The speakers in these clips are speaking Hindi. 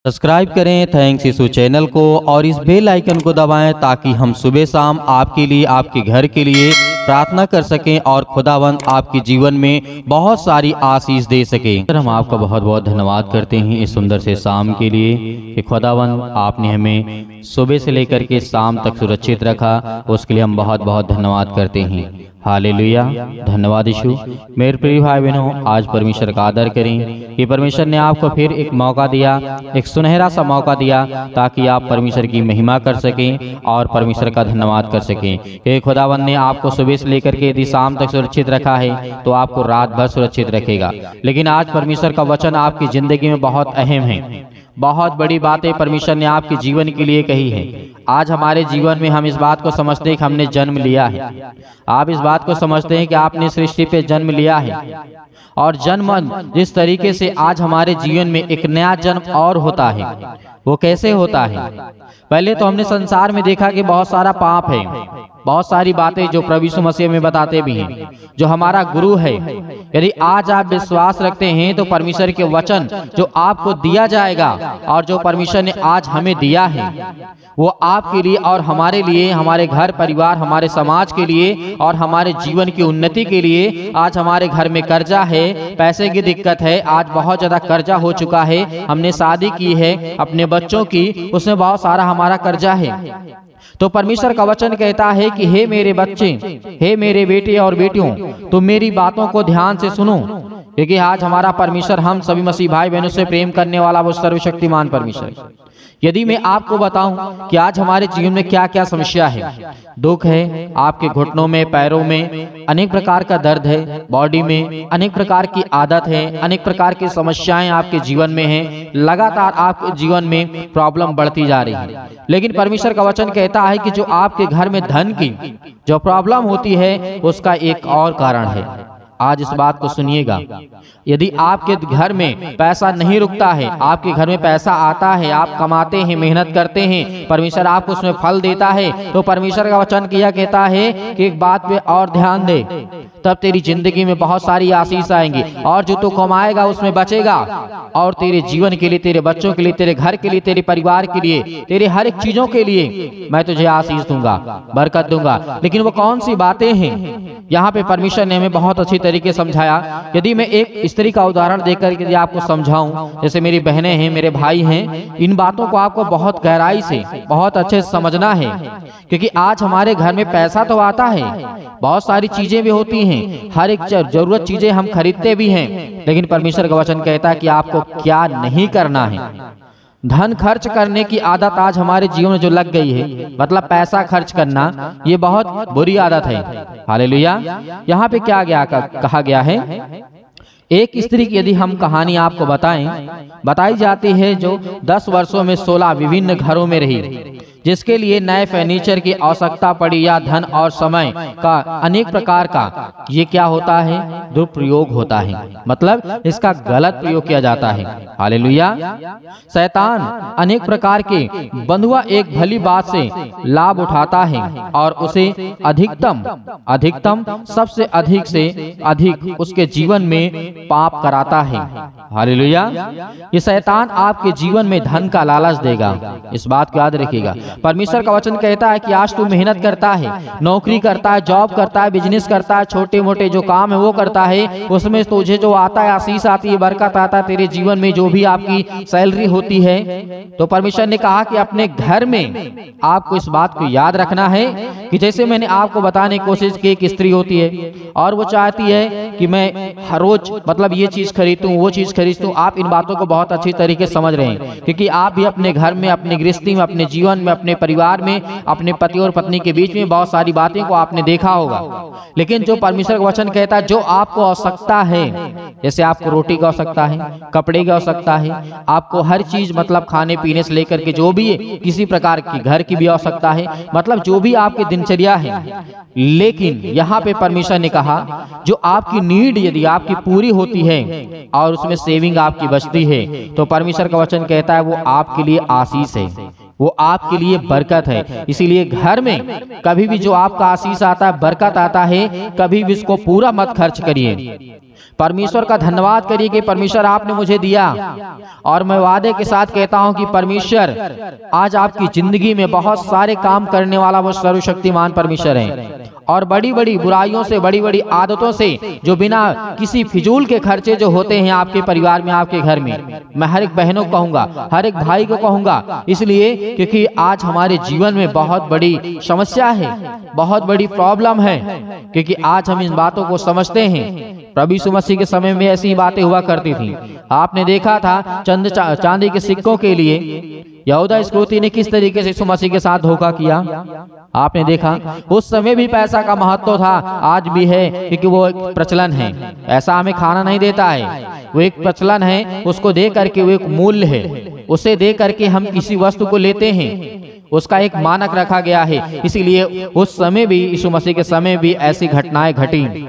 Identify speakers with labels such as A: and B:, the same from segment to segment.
A: सब्सक्राइब करें थैंक्स यीशु चैनल को और इस बेल आइकन को दबाएं ताकि हम सुबह शाम आपके लिए आपके घर के लिए प्रार्थना कर सकें और खुदावंद आपके जीवन में बहुत सारी आशीष दे सके। हम आपका बहुत बहुत धन्यवाद करते हैं इस सुंदर से शाम के लिए कि खुदावंद आपने हमें सुबह से लेकर के शाम तक सुरक्षित रखा, उसके लिए हम बहुत बहुत धन्यवाद करते हैं। हालेलुया, धन्यवाद यीशु। मेरे प्रिय भाई बहनों, आज परमेश्वर का आदर करें कि परमेश्वर ने आपको फिर एक मौका दिया, एक सुनहरा सा मौका दिया ताकि आप परमेश्वर की महिमा कर सकें और परमेश्वर का धन्यवाद कर सकें कि खुदावंद ने आपको सुबह से लेकर के यदि शाम तक सुरक्षित रखा है तो आपको रात भर सुरक्षित रखेगा। लेकिन आज परमेश्वर का वचन आपकी जिंदगी में बहुत अहम है, बहुत बड़ी बातें परमेश्वर ने आपके जीवन के लिए कही है। आज हमारे जीवन में हम इस बात को समझते हैं कि हमने जन्म लिया है। आप इस बात को समझते हैं कि आपने सृष्टि पे जन्म लिया है और जन्म जिस तरीके से आज हमारे जीवन में एक नया जन्म और होता है, वो कैसे होता है? पहले तो हमने संसार में देखा कि बहुत सारा पाप है, बहुत सारी बातें जो प्रभु यीशु मसीह में बताते भी हैं, जो हमारा गुरु है। यदि आज आप विश्वास रखते हैं तो परमेश्वर के वचन जो आपको दिया जाएगा और जो परमेश्वर ने आज हमें दिया है वो आपके लिए और हमारे लिए, हमारे घर परिवार, हमारे समाज के लिए और हमारे जीवन की उन्नति के लिए। आज हमारे घर में कर्जा है, पैसे की दिक्कत है, आज बहुत ज्यादा कर्जा हो चुका है। हमने शादी की है अपने बच्चों की, उसमें बहुत सारा हमारा कर्जा है। तो परमेश्वर का वचन कहता है कि हे मेरे बच्चे, हे मेरे बेटे और बेटियों, तुम मेरी बातों को ध्यान से सुनो, क्योंकि आज हमारा परमेश्वर हम सभी मसीह भाई बहनों से प्रेम करने वाला वो सर्वशक्तिमान परमेश्वर। यदि मैं आपको बताऊं कि आज हमारे जीवन में क्या क्या समस्या है, दुख है, आपके घुटनों में, पैरों में अनेक प्रकार का दर्द है, बॉडी में अनेक प्रकार की आदत है, अनेक प्रकार की समस्याएं आपके जीवन में हैं, लगातार आपके जीवन में प्रॉब्लम बढ़ती जा रही है। लेकिन परमेश्वर का वचन कहता है कि जो आपके घर में धन की जो प्रॉब्लम होती है उसका एक और कारण है। आज इस बात को सुनिएगा, यदि आपके घर में पैसा नहीं रुकता है, आपके घर में पैसा आता है, आप कमाते हैं, मेहनत करते हैं, परमेश्वर आपको उसमें फल देता है, तो परमेश्वर का वचन किया कहता है कि एक बात पे और ध्यान दे, तब तेरी जिंदगी में बहुत सारी आशीष आएंगी और जो तू कमाएगा उसमें बचेगा और तेरे जीवन के लिए, तेरे बच्चों के लिए, तेरे घर के लिए, तेरे परिवार के लिए, तेरे हर एक चीजों के लिए मैं तुझे आशीष दूंगा, बरकत दूंगा। लेकिन वो कौन सी बातें हैं? यहाँ पे परमेश्वर ने हमें बहुत अच्छी तरीके समझाया। यदि मैं एक स्त्री का उदाहरण देकर यदि आपको समझाऊं, जैसे मेरी बहनें हैं, मेरे भाई हैं, इन बातों को आपको बहुत गहराई से, बहुत अच्छे से समझना है, क्योंकि आज हमारे घर में पैसा तो आता है, बहुत सारी चीजें भी होती हैं, हर एक जरूरत चीजें हम खरीदते भी हैं, लेकिन परमेश्वर का वचन कहता है कि आपको क्या नहीं करना है। धन खर्च करने की आदत आज हमारे जीवन में जो लग गई है, मतलब पैसा खर्च करना, ये बहुत बुरी आदत है। हालेलुया। यहाँ पे क्या कहा गया है? एक स्त्री की यदि हम कहानी आपको बताई जाती है जो 10 वर्षों में 16 विभिन्न घरों में रही, जिसके लिए नए फर्नीचर की आवश्यकता पड़ी या धन और समय का अनेक प्रकार का ये क्या होता है? दुरुपयोग होता है, मतलब इसका गलत प्रयोग किया जाता है। हालेलुया। शैतान अनेक प्रकार के बंधुआ एक भली बात से लाभ उठाता है और उसे अधिकतम सबसे अधिक से अधिक उसके जीवन में पाप कराता है। हालेलुया। ये शैतान आपके जीवन में धन का लालच देगा, इस बात को याद रखिएगा। परमेश्वर का वचन कहता है कि आज तू मेहनत करता है, नौकरी करता है, जॉब करता है, बिजनेस करता है, छोटे मोटे जो काम है वो करता है, उसमें तुझे जो आता है, आशीष आती है, बरकत आता है तेरे जीवन में, जो भी आपकी सैलरी होती है। तो परमेश्वर ने कहा कि अपने घर में आपको इस बात को याद रखना है कि जैसे मैंने आपको बताने की कोशिश की, एक स्त्री होती है और वो चाहती है कि मैं हर रोज मतलब ये चीज खरीदूं, वो चीज खरीदूं। आप इन बातों को बहुत अच्छी तरीके से समझ रहे हैं, क्योंकि आप भी अपने घर में, अपनी गृहस्थी में, अपने जीवन में, अपने परिवार में, अपने पति और पत्नी के बीच में बहुत सारी बातें को आपने देखा होगा। लेकिन जो परमेश्वर का वचन कहता है, जो आपको आवश्यकता है, जैसे आपको रोटी की आवश्यकता है, कपड़े की आवश्यकता है, आपको हर चीज मतलब खाने पीने से लेकर के जो भी किसी प्रकार की घर की भी आवश्यकता है, मतलब जो भी आपकी दिनचर्या है। लेकिन यहाँ पे परमेश्वर ने कहा जो आपकी नीड यदि आपकी पूरी होती है और उसमें सेविंग आपकी बचती है, तो परमेश्वर का वचन कहता है वो आपके लिए आशीष है, वो आपके लिए बरकत है। इसीलिए घर में कभी भी जो आपका आशीष आता है, बरकत आता है, कभी भी इसको पूरा मत खर्च करिए। परमेश्वर का धन्यवाद करिए कि परमेश्वर आपने मुझे दिया। और मैं वादे के साथ कहता हूं कि परमेश्वर आज आपकी जिंदगी में बहुत सारे काम करने वाला वो सर्वशक्तिमान परमेश्वर है। और बड़ी बड़ी बुराइयों से, बड़ी बड़ी आदतों से, जो बिना किसी फिजूल के खर्चे जो होते हैं आपके परिवार में, आपके घर में, मैं हर एक बहनों को कहूंगा, हर एक भाई को कहूंगा, इसलिए क्योंकि आज हमारे जीवन में बहुत बड़ी समस्या है, बहुत बड़ी प्रॉब्लम है, क्योंकि आज हम इन बातों को समझते हैं। प्रभु यीशु मसीह के समय में ऐसी बातें हुआ करती थी। आपने देखा था चंद चांदी के सिक्कों के लिए यहूदा इस्करियोती ने किस तरीके से यीशु मसीह के साथ धोखा किया। आपने देखा उस समय भी पैसा का महत्व था, आज भी है, क्योंकि वो एक प्रचलन है। ऐसा हमें खाना नहीं देता है, वो एक प्रचलन है, उसको दे करके वो एक मूल्य है, उसे दे करके हम किसी वस्तु को लेते हैं, उसका एक मानक रखा गया है। इसीलिए उस समय भी, यीशु मसीह के समय भी ऐसी घटनाएं घटी।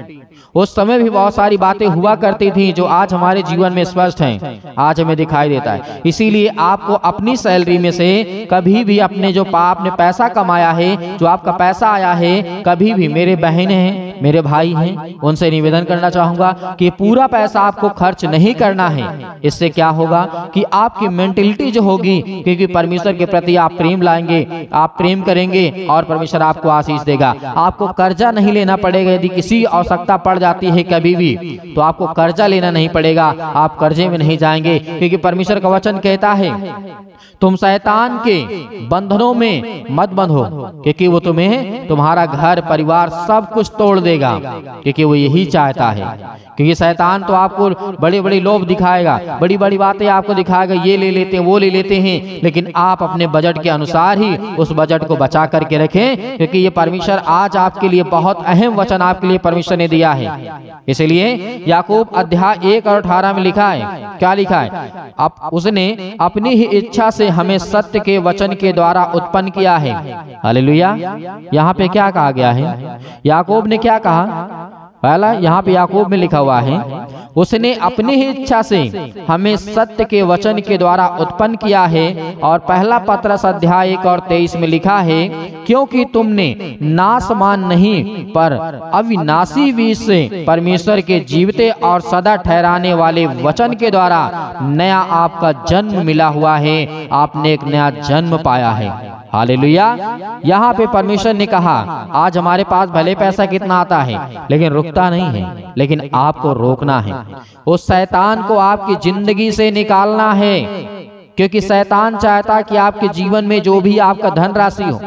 A: उस समय भी बहुत सारी बातें हुआ करती थी जो आज हमारे जीवन में स्पष्ट हैं, आज हमें दिखाई देता है। इसीलिए आपको अपनी सैलरी में से कभी भी अपने जो आपने पैसा कमाया है, जो आपका पैसा आया है, कभी भी, मेरे बहनें हैं, मेरे भाई हैं, उनसे निवेदन करना चाहूंगा कि पूरा पैसा आपको खर्च नहीं करना है। इससे क्या होगा कि आपकी मेंटेलिटी जो होगी, क्योंकि परमेश्वर के प्रति आप प्रेम लाएंगे, आप प्रेम करेंगे और परमेश्वर आपको आशीष देगा। आपको कर्जा नहीं लेना पड़ेगा। यदि किसी आवश्यकता पड़ जाती है कभी भी, तो आपको कर्जा लेना नहीं पड़ेगा, आप कर्जे में नहीं जाएंगे, क्योंकि परमेश्वर का वचन कहता है तुम शैतान के बंधनों में मत बंधो, क्योंकि वो तुम्हें, तुम्हारा घर परिवार सब कुछ तोड़ देगा, क्योंकि वो यही चाहता है। क्योंकि शैतान तो आपको बड़ी बड़ी लोभ दिखाएगा, बड़ी बड़ी बातें आपको दिखाएगा, ये ले लेते हैं, वो ले लेते हैं, लेकिन आप अपने बजट के अनुसार ही उस बजट को बचा करके रखें, क्योंकि ये परमेश्वर आज आपके लिए बहुत अहम वचन आपके लिए परमेश्वर ने दिया है। इसलिए याकूब अध्याय 1 और 18 में लिखा है, क्या लिखा है? उसने अपनी ही इच्छा से हमें सत्य के वचन के द्वारा उत्पन्न किया है। हालेलुया। यहाँ पे क्या कहा गया है? याकूब ने क्या कहा? पहला यहाँ पे याकूब में लिखा हुआ है, उसने अपनी ही इच्छा से हमें सत्य के वचन के द्वारा उत्पन्न किया है। और पहला पत्रस अध्याय 1 और 23 में लिखा है, क्योंकि तुमने नाशमान नहीं पर अविनाशी बीज से परमेश्वर के जीवते और सदा ठहराने वाले वचन के द्वारा नया आपका जन्म मिला हुआ है। आपने एक नया जन्म पाया है। हालेलुया। यहाँ पे परमेश्वर ने कहा, आज हमारे पास भले पैसा कितना आता है, लेकिन रुकता नहीं है, लेकिन आपको रोकना है। उस शैतान को आपकी जिंदगी से निकालना है, क्योंकि शैतान चाहता कि आपके जीवन में जो भी आपका धनराशि हो,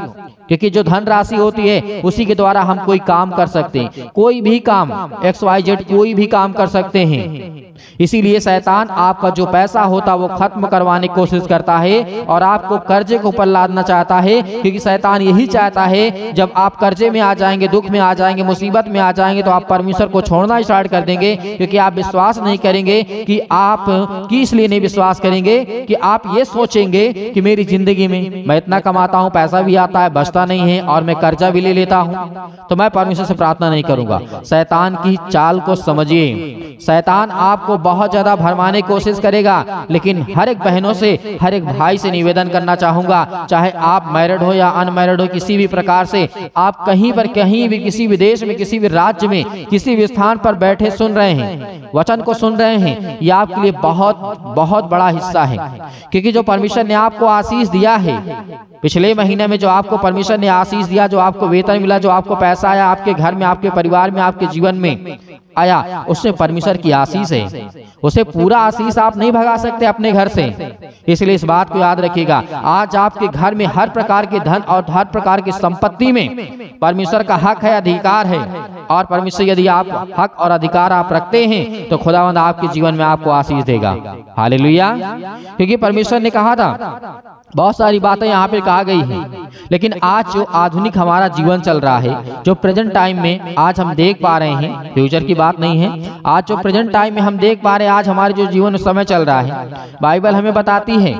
A: क्योंकि जो धनराशि होती है उसी के द्वारा हम कोई काम कर सकते हैं, कोई भी काम, XYZ कोई भी काम कर सकते हैं। इसीलिए शैतान आपका जो पैसा होता वो खत्म करवाने की कोशिश करता है और आपको कर्जे के ऊपर लादना चाहता है, क्योंकि शैतान यही चाहता है जब आप कर्जे में आ जाएंगे, दुख में आ जाएंगे, मुसीबत में आ जाएंगे, तो आप परमेश्वर को छोड़ना स्टार्ट कर देंगे, क्योंकि आप विश्वास नहीं करेंगे कि आप किस लिए नहीं विश्वास करेंगे कि आप ये सोचेंगे कि मेरी जिंदगी में मैं इतना कमाता हूँ, पैसा भी आता है, बचता नहीं है और मैं कर्जा भी ले लेता हूँ, तो मैं परमेश्वर से प्रार्थना नहीं करूंगा। शैतान की चाल को समझिए। शैतान आपको बहुत ज्यादा भरमाने की कोशिश करेगा, लेकिन हर एक बहनों से, हर एक भाई से निवेदन करना चाहूंगा, चाहे आप मैरिड हो या अनमैरिड हो, किसी भी प्रकार से आप कहीं पर, कहीं भी, किसी भी देश में, किसी भी राज्य में, किसी भी स्थान पर बैठे सुन रहे हैं, वचन को सुन रहे हैं, ये आपके लिए बहुत बहुत बड़ा हिस्सा है। क्योंकि जो परमेश्वर ने आपको आशीष दिया है, पिछले महीने में जो आपको परमेश्वर ने आशीष दिया, जो आपको वेतन मिला, जो आपको पैसा आया, आपके घर में, आपके परिवार में, आपके जीवन में आया, उससे परमेश्वर की आशीष है। उसे पूरा आशीष आप नहीं भगा सकते अपने घर से। इसलिए इस बात को याद रखिएगा, आज आपके घर में हर प्रकार के धन और हर प्रकार की संपत्ति में परमेश्वर का हक है, अधिकार है। और परमेश्वर यदि आप हक और अधिकार आप रखते हैं तो खुदावंद आपके जीवन में आपको आशीष देगा। हालेलुया। क्योंकि परमेश्वर ने कहा था, बहुत सारी बातें यहाँ पे कहा गई है, लेकिन आज जो आधुनिक हमारा जीवन चल रहा है, जो प्रेजेंट टाइम में आज हम देख पा रहे हैं, फ्यूचर की बात नहीं है, आज जो प्रेजेंट टाइम में हम देख पा रहे हैं, आज हमारे जो जीवन समय चल रहा है, बाइबल हमें बताती है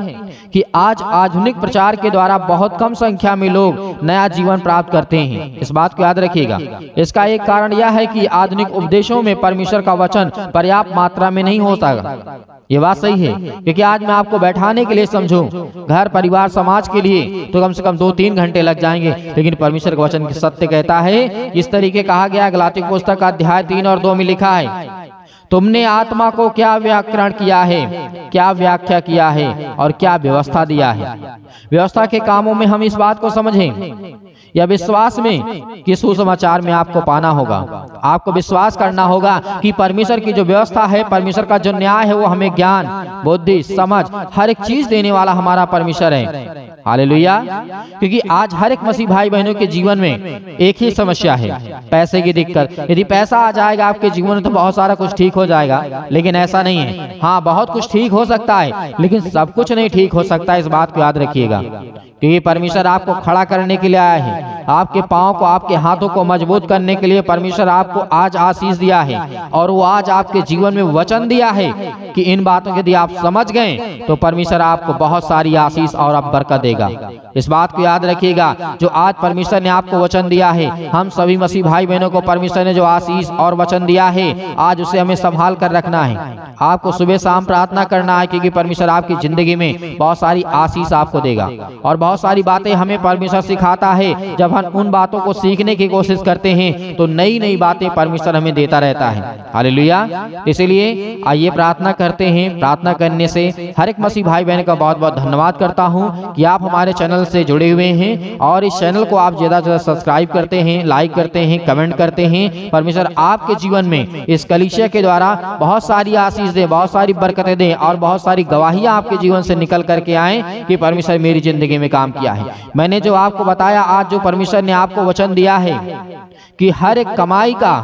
A: कि आज आधुनिक प्रचार के द्वारा बहुत कम संख्या में लोग नया जीवन प्राप्त करते हैं। इस बात को याद रखिएगा। इसका एक कारण यह है कि आधुनिक उपदेशों में परमेश्वर का वचन पर्याप्त मात्रा में नहीं होता। ये बात सही है, क्योंकि आज मैं आपको बैठाने के लिए समझूं, घर परिवार समाज के लिए, तो कम से कम 2-3 घंटे लग जाएंगे, लेकिन परमेश्वर का वचन सत्य कहता है, इस तरीके कहा गया, गलाती पुस्तक अध्याय 3 और 2 में लिखा है,
B: तुमने आत्मा को क्या व्याकरण किया है, क्या व्याख्या किया है और क्या व्यवस्था दिया है। व्यवस्था के कामों में हम इस बात को समझें या विश्वास में कि सुसमाचार में आपको पाना होगा। आपको विश्वास करना होगा कि परमेश्वर की जो व्यवस्था है, परमेश्वर का जो न्याय है, वो हमें ज्ञान, बुद्धि, समझ, हर एक चीज देने वाला हमारा परमेश्वर है। हालेलुया। क्योंकि आज हर एक मसीह भाई बहनों के जीवन में एक ही समस्या है, पैसे की दिक्कत। यदि पैसा आ जाएगा आपके जीवन में तो बहुत सारा कुछ ठीक हो जाएगा, लेकिन ऐसा नहीं है। हाँ, बहुत कुछ ठीक हो सकता है, लेकिन सब कुछ नहीं ठीक हो सकता। इस बात को याद रखिएगा, क्योंकि परमेश्वर आपको खड़ा करने के लिए आया है। आपके पाँव को, आपके हाथों को मजबूत करने के लिए परमेश्वर आपको आज आशीष दिया है, और वो आज आपके जीवन में वचन दिया है कि इन बातों को यदि आप समझ गए तो परमेश्वर आपको बहुत सारी आशीष और आप बरकत देगा। इस बात को याद रखिएगा, जो आज परमेश्वर ने आपको वचन दिया है, हम सभी मसीह भाई बहनों को परमेश्वर ने जो आशीष और वचन दिया है, आज उसे हमें संभाल कर रखना है। आपको सुबह शाम प्रार्थना करना है, क्योंकि परमेश्वर आपकी जिंदगी में बहुत सारी आशीष आपको देगा। और बहुत सारी बातें हमें परमेश्वर सिखाता है। जब हम उन बातों को सीखने की कोशिश करते हैं तो नई नई बातें परमेश्वर हमें देता रहता है। हालेलुया। इसलिए आइए प्रार्थना करते हैं। प्रार्थना करने से हर एक मसीह भाई बहन का बहुत बहुत धन्यवाद करता हूं कि आप हमारे चैनल से जुड़े हुए हैं, और इस चैनल को आप ज्यादा से ज्यादा सब्सक्राइब करते हैं, लाइक करते हैं, कमेंट करते हैं। परमेश्वर आपके जीवन में इस कलीसिया के द्वारा बहुत सारी आशीष दे, बहुत सारी बरकतें दें, और बहुत सारी गवाहियां आपके जीवन से निकल करके आए कि परमेश्वर मेरी जिंदगी में काम किया है। मैंने जो आपको बताया, आज जो परमेश्वर ने आपको वचन दिया है कि हर एक कमाई का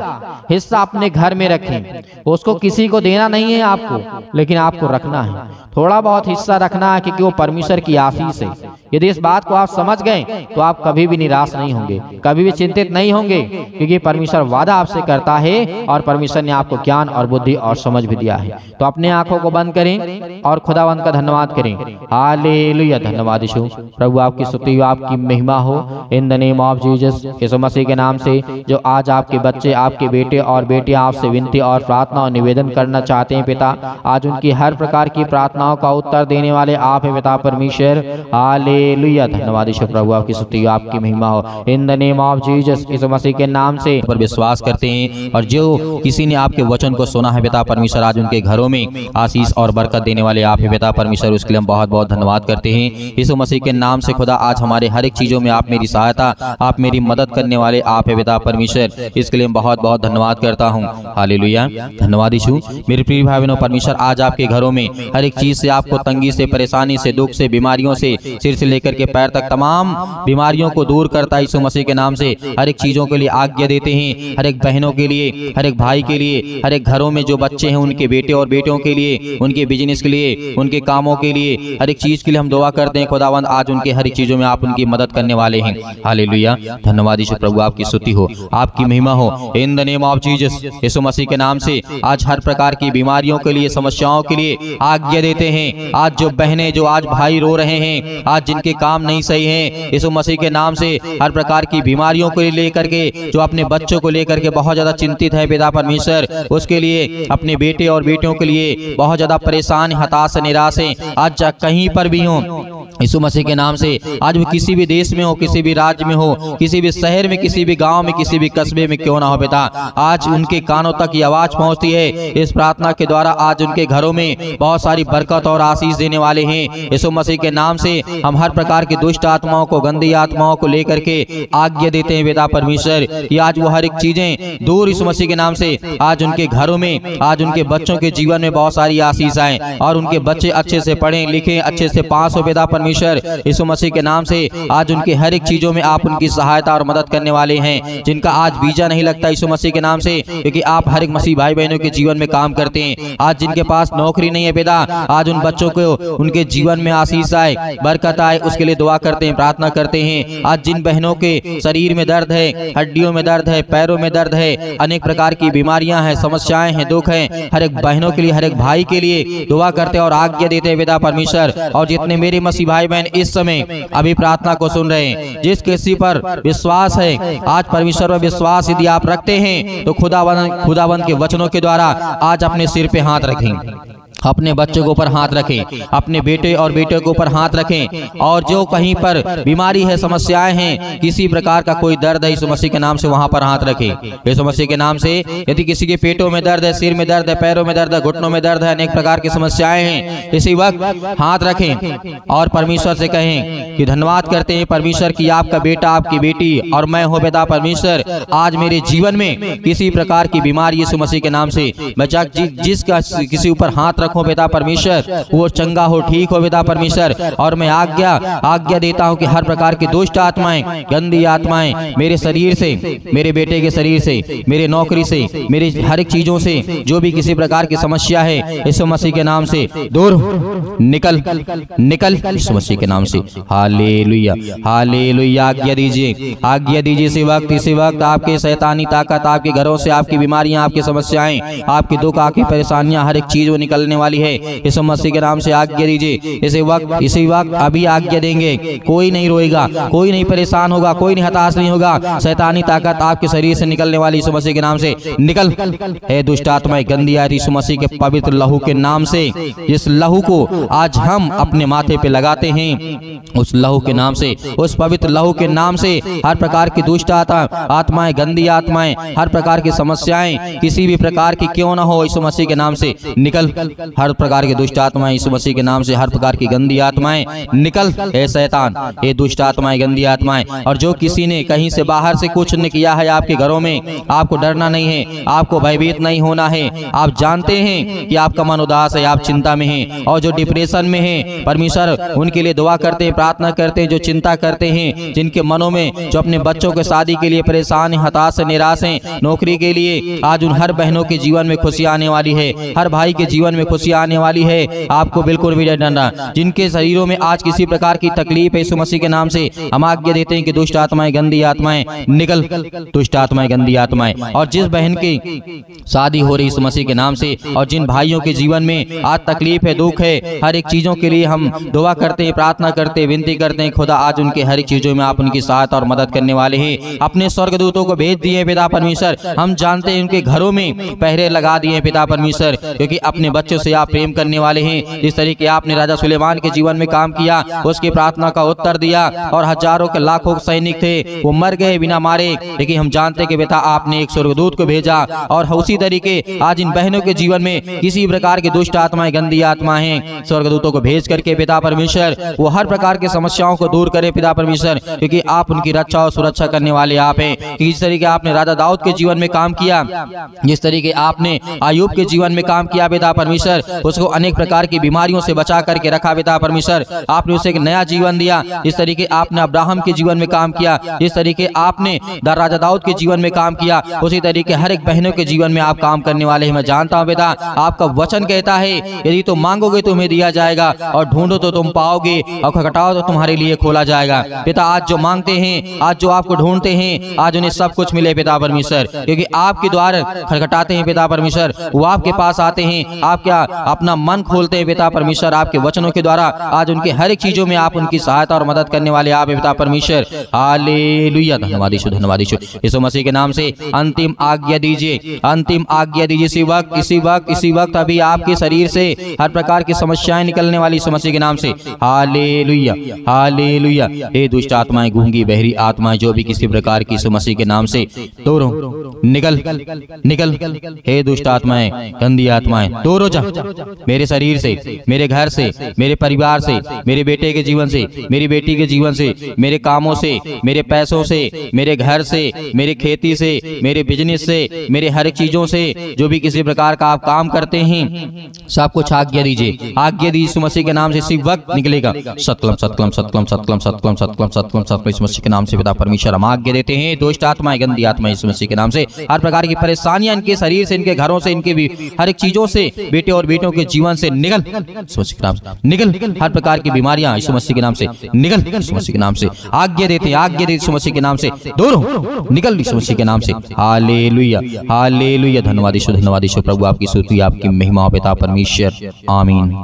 B: हिस्सा अपने घर में रखें। उसको किसी को देना नहीं है आपको, लेकिन आपको रखना है। थोड़ा बहुत हिस्सा रखना है, क्योंकि वो परमेश्वर की आशीष है। यदि इस बात को आप समझ गए तो आप कभी भी निराश नहीं होंगे, कभी भी चिंतित नहीं होंगे, क्योंकि परमेश्वर वादा आपसे करता है, और परमेश्वर ने आपको ज्ञान और बुद्धि और समझ भी दिया है। तो अपने आंखों को बंद करें और खुदावंद का धन्यवाद करें। हालेलुया। धन्यवाद यीशु। प्रभु आपकी स्तुति हो, आपकी महिमा हो। In the name of Jesus, यीशु मसीह के नाम से, जो आज आपके बच्चे, आपके बेटे और बेटियां आपसे विनती और प्रार्थना और निवेदन करना चाहते हैं पिता, आज उनकी हर प्रकार की प्रार्थनाओं का उत्तर देने वाले आप है पिता परमेश्वर। हालेलुया। धन्यवाद यीशु। प्रभु आपकी स्तुति हो, आपकी महिमा हो। In the name of Jesus, यीशु मसीह के नाम से पर विश्वास करते हैं, और जो किसी ने आपके वचन को सुना है पिता परमेश्वर, आज उनके घरों में आशीष और बरकत देने वाले आप है पिता परमेश्वर। उसके लिए हम बहुत बहुत धन्यवाद करते हैं यीशु मसीह के नाम से। खुदा आज हमारे हर एक चीजों में आप मेरी सहायता, आप मेरी मदद करने वाले आप है पिता परमेश्वर। इसके लिए हम बहुत बहुत धन्यवाद करता हूँ। हालेलुया। धन्यवाद यीशु। मेरे प्रिय भाई बहनों, परमेश्वर आज आपके घरों में हर एक चीज से, आपको तंगी से, परेशानी से, दुख से, बीमारियों से, सिर से लेकर के पैर तक तमाम बीमारियों को दूर करता है यीशु मसीह के नाम से। हर एक चीजों के लिए आज्ञा देते हैं, हर एक बहनों के लिए, हर एक भाई के लिए, हर एक घरों में जो बच्चे हैं उनके बेटे और बेटियों के लिए, उनके बिजनेस के लिए, उनके कामों के लिए, हर एक चीज के लिए हम दुआ करते हैं। खुदावंद आज उनके हर एक चीजों में आप उनकी मदद करने वाले हैं। हालेलुया। धन्यवाद यीशु। प्रभु आपकी स्तुति हो, आपकी महिमा हो। In the name of Jesus, यीशु मसीह के नाम से आज हर प्रकार की बीमारियों के लिए, समस्याओं के लिए आज्ञा देते हैं। आज जो बहनें, जो आज भाई रो रहे हैं, आज जिनके काम नहीं सही हैं, यीशु मसीह के नाम से हर प्रकार की बीमारियों को लेकर के, जो अपने बच्चों को लेकर के बहुत ज्यादा चिंतित है पिता परमेश्वर, उसके लिए, अपने बेटे और बेटियों के लिए बहुत ज्यादा परेशान, हताश, निराश है, आज कहीं पर भी हो यीशु मसीह के नाम से, आज वो किसी भी देश में हो, किसी भी राज्य में हो, किसी भी शहर में, किसी भी गांव में, किसी भी कस्बे में क्यों ना हो पिता, आज उनके कानों तक ये आवाज पहुंचती है। इस प्रार्थना के द्वारा आज उनके घरों में बहुत सारी बरकत और आशीष देने वाले हैं यीशु मसीह के नाम से। हम हर प्रकार की दुष्ट आत्माओं को, गंदी आत्माओं को लेकर के आज्ञा देते हैं पिता परमेश्वर कि आज वो हर एक चीजें दूर यीशु मसीह के नाम से, आज उनके घरों में, आज उनके बच्चों के जीवन में बहुत सारी आशीष आए, और उनके बच्चे अच्छे से पढ़ें लिखें, अच्छे से पास हो पिता परमेश्वर यीशु मसीह के नाम से। आज उनके हर एक चीजों में आप उनकी सहायता और मदद करने वाले हैं। जिनका आज वीजा नहीं लगता यीशु मसीह के नाम से, क्योंकि आप हर एक मसीह भाई बहनों के जीवन में काम करते हैं। आज जिनके पास नौकरी नहीं है पिता, आज उन बच्चों को, उनके जीवन में आशीष आए, बरकत आए, उसके लिए दुआ करते हैं, प्रार्थना करते हैं। आज जिन बहनों के शरीर में दर्द है, हड्डियों में दर्द है, पैरों में दर्द है, अनेक प्रकार की बीमारियां हैं, समस्याएं हैं, दुख हैं, हर एक बहनों के लिए, हर एक भाई के लिए दुआ करते हैं और आज्ञा देते हैं पिता परमेश्वर। और जितने मेरे मसीह भाई बहन इस समय अभी प्रार्थना को सुन रहे हैं, जिस किसी पर विश्वास है, आज परमेश्वर पर विश्वास यदि आप रखते हैं तो खुदावंद के वचनों के द्वारा आज अपने सिर पे हाथ रखें।
A: अपने बच्चों के ऊपर हाथ रखें, अपने बेटे और बेटे के ऊपर हाथ रखें, और जो कहीं पर बीमारी है, समस्याएं हैं, किसी प्रकार का कोई दर्द है, यीशु मसीह के नाम से वहां पर हाथ रखें। यीशु मसीह के नाम से यदि किसी के पेटों में दर्द है, सिर में दर्द है, पैरों में दर्द है, घुटनों में दर्द है, अनेक प्रकार की समस्याएं हैं, इसी वक्त हाथ रखें और परमेश्वर से कहें कि धन्यवाद करते हैं परमेश्वर की आपका बेटा, आपकी बेटी और मैं हूँ पिता परमेश्वर, आज मेरे जीवन में किसी प्रकार की बीमारी यीशु मसीह के नाम से मैं जिसका किसी ऊपर हाथ रखूं पिता परमेश्वर, वो चंगा हो, ठीक हो पिता परमेश्वर। और मैं आज्ञा देता हूं कि हर प्रकार की दुष्ट आत्माएं, गंदी आत्माएं मेरे शरीर से, मेरे बेटे के शरीर से, मेरे नौकरी से, मेरी हर एक चीजों से जो भी किसी प्रकार की समस्या है, यीशु मसीह के नाम से दूर निकल यीशु मसीह के नाम से। Hallelujah hallelujah. आज्ञा दीजिए इसी वक्त आपके शैतानी ताकत, आपके घरों से आपकी बीमारियां, आपकी समस्याएं, आपके दुख, आपकी परेशानियां, हर एक चीज वो निकलने वाली है। यीशु मसीह के नाम से आज्ञा दीजिए इसी वक्त अभी आज्ञा देंगे। कोई नहीं रोएगा, कोई नहीं परेशान होगा, कोई नहीं हताश नहीं होगा। शैतानी ताकत आपके शरीर से निकलने वाली यीशु मसीह के नाम से निकल। हे दुष्ट आत्माएं, गंदी आत्माएं, यीशु मसीह के पवित्र लहू के नाम से, इस लहू को आज हम अपने माथे पे लगाते हैं। उस लहू के नाम से, उस पवित्र लहू के नाम से हर प्रकार की दुष्ट आत्माएं, गंदी आत्माएं, हर प्रकार की समस्याएं किसी भी प्रकार की क्यों ना हो, यीशु मसीह के नाम से निकल। हर प्रकार की दुष्ट आत्माएं यीशु मसीह के नाम से, हर प्रकार की गंदी आत्माएं निकल। हे शैतान, हे दुष्ट आत्माएं, गंदी आत्माएं, और जो किसी ने कहीं से बाहर से कुछ न किया है आपके घरों में, आपको डरना नहीं है, आपको भयभीत नहीं होना है। आप जानते हैं कि आपका मन उदास है, आप चिंता में हैं, और जो डिप्रेशन में है, परमेश्वर उनके लिए दुआ करते हैं, प्रार्थना करते हैं, जो चिंता करते हैं, जिनके मनों में, जो अपने बच्चों के शादी के लिए परेशान है, हताश है, निराश हैं, नौकरी के लिए, आज उन हर बहनों के जीवन में खुशी आने वाली है, हर भाई के जीवन में खुशी आने वाली है। आपको बिल्कुल भी डरना, जिनके शरीरों में आज किसी प्रकार की तकलीफ है, यीशु मसीह के नाम से हम आज्ञा देते हैं कि दुष्ट आत्माएं, गंदी आत्माएं निकल, दुष्ट आत्माएं, गंदी आत्माएं। और जिस बहन की शादी हो रही यीशु मसीह के नाम से, और जिन भाइयों के जीवन में आज तकलीफ है, दुख है, हर एक चीजों के लिए हम दुआ करते हैं, प्रार्थना करते हैं, विनती करते हैं, खुदा आज उनके हर एक चीजों में आप उनकी सहायता और मदद करने वाले हैं। अपने स्वर्गदूतों को भेज दिए पिता परमेश्वर, हम जानते हैं उनके घरों में पहरे लगा दिए पिता परमेश्वर, क्योंकि अपने बच्चों से आप प्रेम करने वाले हैं। जिस तरीके आपने राजा सुलेमान के जीवन में काम किया, उसकी प्रार्थना का उत्तर दिया, और हजारों के लाखों सैनिक थे, वो मर गए बिना मारे, लेकिन हम जानते कि बेटा आपने एक स्वर्गदूत को भेजा। और उसी तरीके आज इन बहनों के जीवन में किसी प्रकार की दुष्ट आत्माएं, गंदी आत्माएं हैं, स्वर्गदूतों को भेज करके पिता परमेश्वर वो हर प्रकार की समस्याओं को दूर करे पिता परमेश्वर, क्योंकि आप उनकी रक्षा और सुरक्षा करने वाले आप हैं। जिस तरीके आपने राजा दाऊद के जीवन में काम किया, जिस तरीके आपने आयूब के जीवन में काम किया पिता परमेश्वर, उसको अनेक प्रकार की बीमारियों से बचा करके रखा पिता परमेश्वर, आपने उसे एक नया जीवन दिया। जिस तरीके आपने अब्राहम के जीवन में काम किया, जिस तरीके आपने राजा दाऊद के जीवन में काम किया, उसी तरीके हर एक बहनों के जीवन में आप काम करने वाले हैं। मैं जानता हूँ पिता, आपका वचन कहता है यदि तुम मांगोगे तो तुम्हें दिया जाएगा, और ढूंढो तो तुम पाओगे, और खटखटाओ तो तुम्हारे लिए खोला जाएगा। पिता आज जो मांगते हैं, आज जो आपको ढूंढते हैं, आज उन्हें सब कुछ मिले पिता परमेश्वर, क्योंकि आपके द्वार खटखटाते हैं पिता परमेश्वर, वो आपके पास आते हैं, आप क्या अपना मन खोलते हैं पिता परमेश्वर, आपके वचनों के द्वारा आज उनके हर एक चीजों में आप उनकी सहायता और मदद करने वाले आप पिता परमेश्वर। हालेलुया, धन्यवाद यीशु, धन्यवाद यीशु। यीशु मसीह के नाम से अंतिम आज्ञा दीजिए, अंतिम आज्ञा दीजिए। इसी वक्त अभी आपके शरीर से हर प्रकार की समस्याएं निकलने वाली यीशु मसीह के नाम से। Hallelujah hallelujah. हे दुष्ट आत्माएं, गूंगी बहरी आत्माएं, जो भी किसी प्रकार की यीशु मसीह के नाम से दूर हो, निकल निकल। हे दुष्ट आत्माएं, गंदी आत्माएं, दूर हो जा मेरे शरीर से, मेरे घर से, मेरे परिवार से, मेरे बेटे के जीवन से, मेरी बेटी के जीवन से, मेरे कामों से, मेरे पैसों से, मेरे घर से, मेरे खेती से, मेरे बिजनेस से, मेरे हर एक चीजों से, जो भी किसी प्रकार का आप काम करते हैं, सब कुछ आज्ञा दीजिए, आज्ञा दीजिए यीशु मसीह के नाम से। इसी वक्त निकलेगा सतकलम सतकलम सतकलम सतकलम सतकलम सतकलम सतकलम सतकलम यीशु मसीह के नाम से पिता परमेश्वर हम आज्ञा देते हैं। दुष्ट आत्माएं, गंदी आत्माएं यीशु मसीह के नाम से, हर प्रकार की परेशानियां इनके शरीर से, इनके घरों से, इनके भी हर एक चीजों से, बेटे और बेटों के जीवन से निकल यीशु मसीह के नाम से, निकल। हर प्रकार की बीमारियां यीशु मसीह के नाम से निकल, यीशु मसीह के नाम से आज्ञा देते हैं, आज्ञा देते यीशु मसीह के नाम से, दूर हो, निकल यीशु मसीह के नाम से। हालेलुया हालेलुया, धन्यवाद यीशु, धन्यवाद यीशु। प्रभु आपकी स्तुति, आपकी महिमा पिता परमेश्वर, आमीन।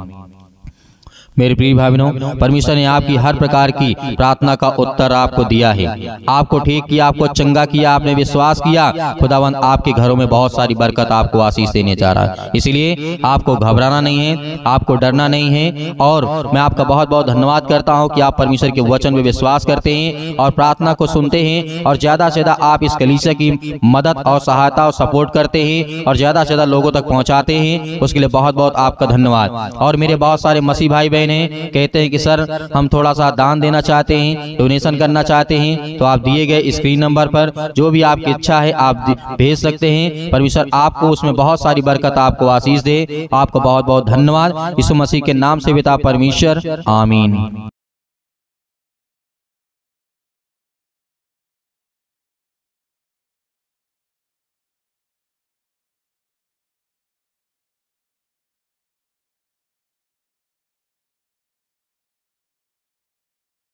A: मेरे प्रिय भाई बहनों, परमेश्वर ने आपकी हर प्रकार की प्रार्थना का उत्तर आपको दिया है। आपको ठीक किया, आपको चंगा किया, आपने विश्वास किया, खुदावंद आपके घरों में बहुत सारी बरकत आपको आशीष देने जा रहा है। इसलिए आपको घबराना नहीं है, आपको डरना नहीं है। और मैं आपका बहुत बहुत धन्यवाद करता हूं कि आप परमेश्वर के वचन में विश्वास करते हैं और प्रार्थना को सुनते हैं, और ज्यादा से ज्यादा आप इस कलीसिया की मदद और सहायता और सपोर्ट करते हैं और ज्यादा से ज्यादा लोगों तक पहुंचाते हैं। उसके लिए बहुत बहुत आपका धन्यवाद। और मेरे बहुत सारे मसीह भाई बहन कहते हैं कि सर हम थोड़ा सा दान देना चाहते हैं, डोनेशन करना चाहते हैं, तो आप दिए गए स्क्रीन नंबर पर जो भी आपकी इच्छा है आप भेज सकते हैं। परमेश्वर आपको उसमें बहुत सारी बरकत आपको आशीष दे। आपको बहुत बहुत धन्यवाद। यीशु मसीह के नाम से पिता परमेश्वर, आमीन।